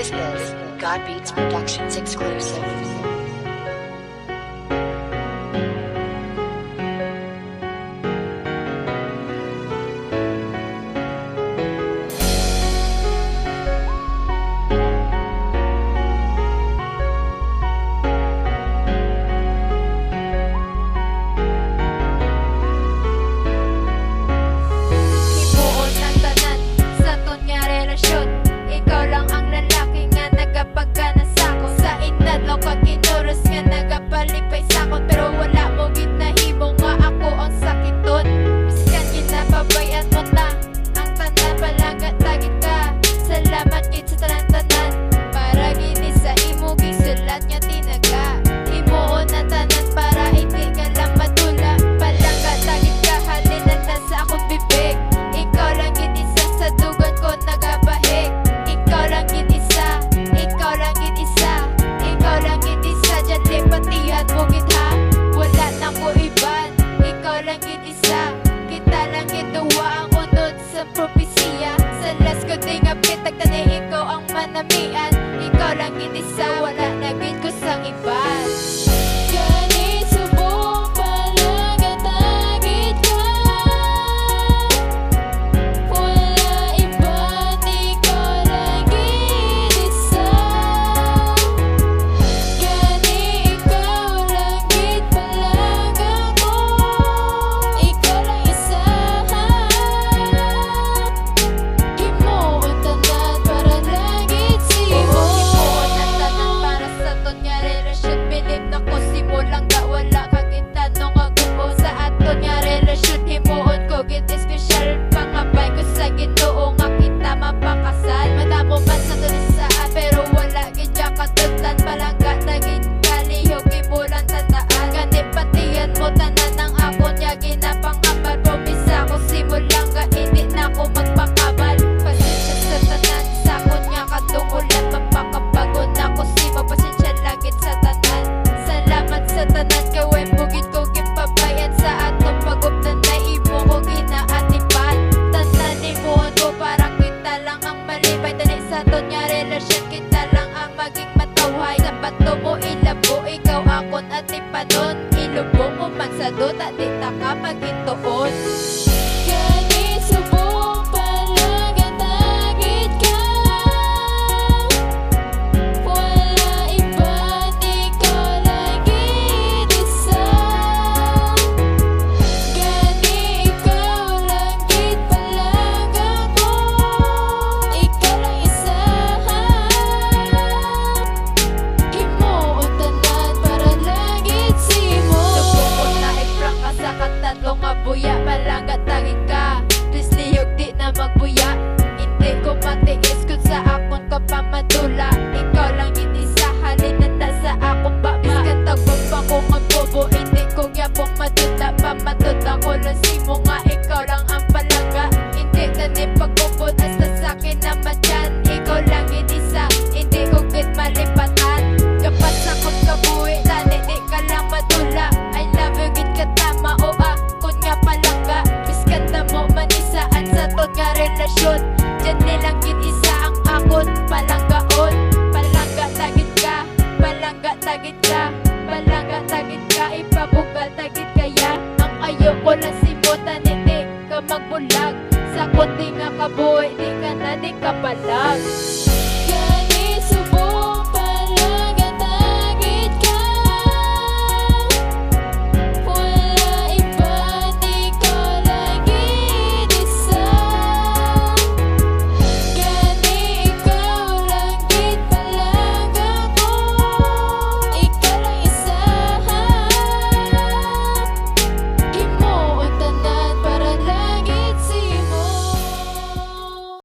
This is God Beats Productions exclusive. Ikaw lang ang lalaki nga nagapagana sako. Sa inadlaw ka kinuros nga nagapalipay sakot. Pero wala mo gid nahimo nga ako ang sakiton. Biskan ginapabayan mo ta ang tanan palagat tagit ka. Salamat gid sa tanan-tanan para gini sa imo gisulat nga tinaga. Himuon ang tanan para hindi ka lang madula. Palagat tagit ka halin na sa akong bibig. Ikaw lang gid isa sa dugan ko nagabahig. Ikaw lang gid isa, ikaw lang gid isa, ikaw lang gid isa. Diyan lipatihan mo gid ha, wala na ko iban. Ikaw lang gid isa, kita lang gid duwa ang unod sa propesiya. Sa last ko di nga pitag tani ikaw ang manamian. Ikaw lang gid isa, wala na gid ko sang iban. Ganit subong palagat tagit ka. Wala iban, ikaw lang gid isa. Gani ikaw lang gid palaga ko. Ikaw lang isa. Himuon tanan para lagit simo. Himuon ang tanan para sa ton nga relasyon. Bilib na ko simulang ga wala ka kita nung agubo sa aton nga relasyon. Himuon ko gid espesyal pangabay ko sa Ginoo nga kita mapakasal. Madamo man sa tulisaan pero wala gid ya katutlan. Palangga tagid kalihog imulang tandaan. Ganit patiyan mo tanan ang akon nya ginapangambal. Promisa ko simulang ga hindi na ko magpakabal. Pasensya sa tanan sa akon nya kadungulan. Mapakabago na ko si mapasensya lagit sa tanan. Salamat sa tanan kaway bugid ko gipabayan sa atong pagupnan na imo ko ginaatipan. Tanan imuon ko para kita lang ang malibay. Tani sa aton nga relasyon kita lang ang maging matawhay. Sa bato mo ilabo ikaw akon atipanon. Ilubong mo man sa duta di ta ka maghintuon.